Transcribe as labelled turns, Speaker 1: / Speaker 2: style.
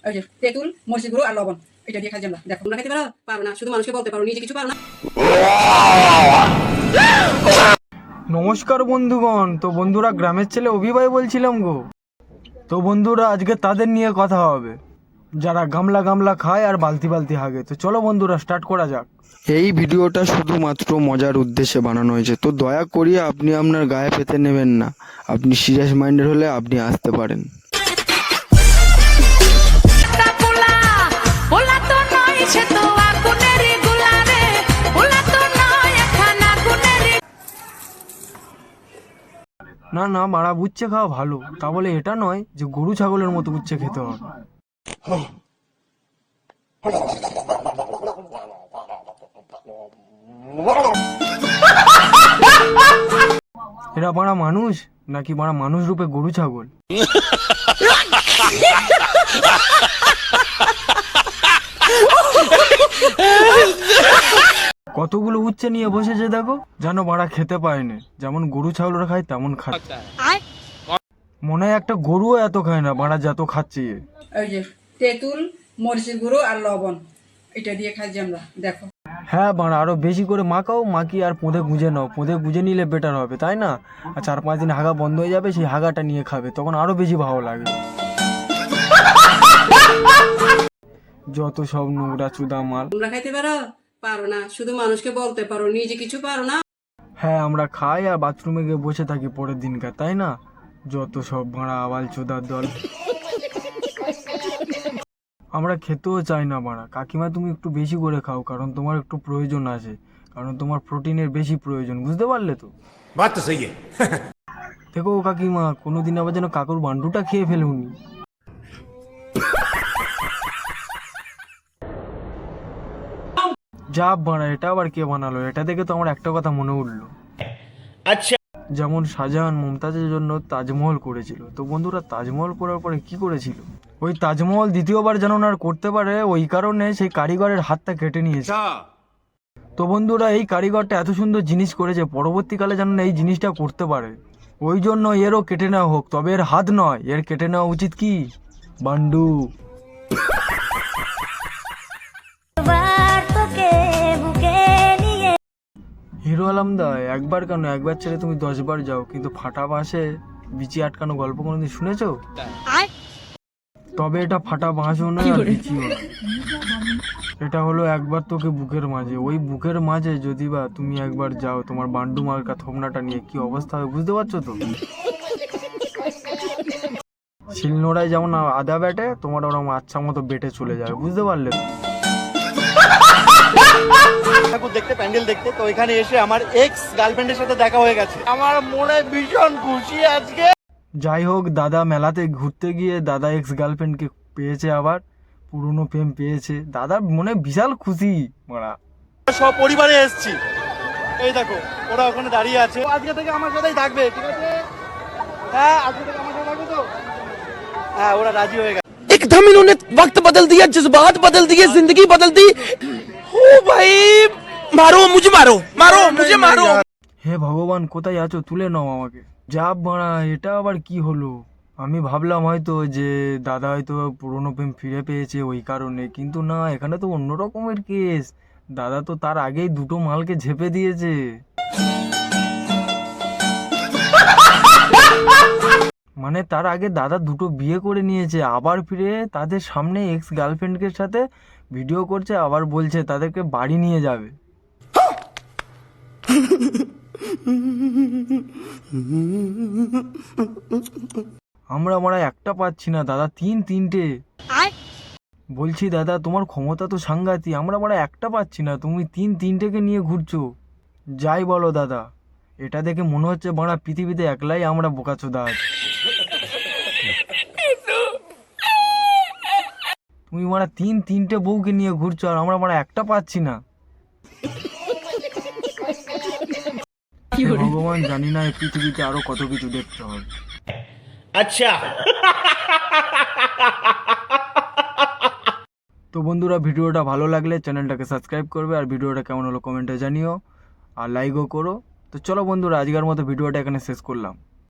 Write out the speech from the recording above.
Speaker 1: ওই যে তেঁতুল, মরিচের গুঁড়ো আর লবণ, এটা দিয়ে খাই আমরা। দেখো, তোমরা খেতে পারো না, শুধু মানুষকে বলতে পারো, নিজে কিছু পারো না।
Speaker 2: নমস্কার বন্ধুগণ। তো বন্ধুরা, গ্রামের ছেলে অভিভাই বলছিলাম গো। তো বন্ধুরা, আজকে তাদের নিয়ে কথা হবে যারা গামলা গামলা খায় আর বালতি বালতি হাগে। তো চলো বন্ধুরা, স্টার্ট করা যাক।
Speaker 3: এই ভিডিওটা শুধুমাত্র মজার উদ্দেশ্যে বানানো হয়েছে, তো দয়া করিয়ে আপনি আপনার গায়ে পেতে নেবেন না। আপনি সিরিয়াস মাইন্ডেড হলে আপনি আসতে পারেন।
Speaker 2: না না, মারা উচ্ছে খাওয়া ভালো, তা বলে এটা নয় যে গরু ছাগলের মতো উচ্ছে খেতে হবে। এরা মারা মানুষ নাকি মারা মানুষ রূপে গরু ছাগল? কতগুলো উচ্ছে নিয়ে বসেছে দেখো, যেন মারা খেতে পায়নি। যেমন গরু ছাগলরা খায় তেমন খাচ্ছে। মনে হয় একটা গরুও এত খায় না মারা যত খাচ্ছে এ।
Speaker 1: ওই যে তেঁতুল, মরিচের গুঁড়ো আর লবণ, এটা দিয়ে খাই আমরা। দেখো,
Speaker 2: হ্যাঁ বাড়া, আরো বেশি করে মাখাও, মাখিয়ে আর পোঁদে গুঁজে নাও। পোঁদে গুঁজে নিলে বেটার হবে, তাই না? আর 4-5 দিন হাগা বন্ধ হয়ে যাবে, সেই হাগাটা নিয়ে খাবে, তখন আরো বেশি ভালো লাগবে। যত সব নোংরা চুদা মাল।
Speaker 1: তোমরা খাইতে পারো না, শুধু মানুষকে বলতে পারো, নিজে কিছু পারো না।
Speaker 2: হ্যাঁ, আমরা খাই আর বাথরুমে গিয়ে বসে থাকি পরের দিনকার, তাই না? যত সব ভাড়া আবাল চোদার দল। আমরা খেতেও চাই না বাড়া। কাকিমা, তুমি একটু বেশি করে খাও, কারণ তোমার একটু প্রয়োজন আছে, কারণ তোমার প্রোটিনের বেশি প্রয়োজন, বুঝতে পারলে তো?
Speaker 4: बात तो सही है।
Speaker 2: দেখো কাকিমা, কোনোদিন আবার যেন কাকুর বান্ডুটা খেয়ে ফেলুনি। যা বাড়া, এটা আবার কে বানালো? এটা দেখে তো আমার একটা কথা মনে উঠলো।
Speaker 4: अच्छा,
Speaker 2: যেমন শাহজাহান মুমতাজের জন্য তাজমহল করেছিল, তো বন্ধুরা, তাজমহল করার পরে কি করেছিল? ওই তাজমহল দ্বিতীয়বার যেন না আর করতে পারে, ওই কারণে সেই কারিগরের হাতটা কেটে নিয়েছে। তো বন্ধুরা, এই কারিগরটা এত সুন্দর জিনিস করেছে, পরবর্তীকালে যেন না এই জিনিসটা করতে পারে, ওই জন্য এরও কেটে নেওয়া হোক। তবে এর হাত নয়, এর কেটে নেওয়া উচিত কি বান্ডু। হিরো আলমদা, একবার কেন, একবার ছেড়ে তুমি 10 বার যাও, কিন্তু ফাটা বাঁশে বিচি আটকানো গল্প কোনোদিন শুনেছো? তবে এটা ফাটা বাঁশও নয় আর বিচিও নয়। এটা হলো একবার তোকে বুকের মাঝে, ওই বুকের মাঝে যদি বা তুমি একবার যাও, তোমার বান্ডু মার্কা থমনাটা নিয়ে কি অবস্থা হবে বুঝতে পারছো তো? শিলনোড়ায় যেমন আদা বেটে, তোমার ওরকম আচ্ছা মতো বেটে চলে যাবে, বুঝতে পারলে তো?
Speaker 5: ঠাকুর দেখতে, প্যান্ডেল দেখতে, তো এখানে এসে আমার এক্স গার্লফ্রেন্ডের সাথে দেখা হয়ে গেছে। আমার মনে ভীষণ খুশি আজকে।
Speaker 2: যাই হোক, দাদা মেলাতে ঘুরতে গিয়ে দাদা এক্স গার্লফ্রেন্ডকে পেয়েছে, আবার পুরনো প্রেম পেয়েছে। দাদার মনে বিশাল খুশি মারা।
Speaker 5: সব পরিবারে এসেছি, এই দেখো ওরা ওখানে দাঁড়িয়ে আছে। আজকে থেকে আমার সাথেই থাকবে, ঠিক আছে? হ্যাঁ, আজকে থেকে আমার সাথে থাকবে তো? হ্যাঁ, ওরা রাজি হয়ে গেছে।
Speaker 6: एकदम इन्होंने वक्त बदल दिया, जज्बात बदल दिए, जिंदगी बदल दी। ओ भाई, मारो मुझे, मारो मारो मुझे, मारो।
Speaker 2: হে ভগবান, কোথায় আছো? তুলে নাও আমাকে। যা বাড়া, এটা আবার কি হলো? আমি ভাবলাম হয়তো যে দাদা হয়তো পুরনো প্রেম ফিরে পেয়েছে ওই কারণে, কিন্তু না, এখানে তো অন্য রকমের কেস। দাদা তো তার আগেই দুটো মালকে ঝেপে দিয়েছে। মানে তার আগে দাদা দুটো বিয়ে করে নিয়েছে, আবার ফিরে তাদের সামনে এক্স গার্লফ্রেন্ডের সাথে ভিডিও করছে, আবার বলছে তাদেরকে বাড়ি নিয়ে যাবে। আমরা মারা একটা পাচ্ছি না, দাদা তিনটে। বলছি দাদা, তোমার ক্ষমতা তো সাংঘাতিক, আমরা মারা একটা পাচ্ছি না, তুমি তিনটেকে নিয়ে ঘুরছো। যাই বলো দাদা, এটা দেখে মনে হচ্ছে মারা পৃথিবীতে একলাই আমরা বোকাচোদা আছি। তুমি মারা তিনটে বউকে নিয়ে ঘুরছো, আর আমরা মারা একটা পাচ্ছি না। ভগবান, জানি না এই পৃথিবীতে আরো কত কিছু দেখতে হবে।
Speaker 4: अच्छा।
Speaker 2: তো বন্ধুরা, ভিডিওটা ভালো লাগলে চ্যানেলটাকে সাবস্ক্রাইব করবে, আর ভিডিওটা কেমন হলো কমেন্টে জানিও, আর লাইকও করো। তো চলো বন্ধুরা, আজকের মতো ভিডিওটা এখানে শেষ করলাম।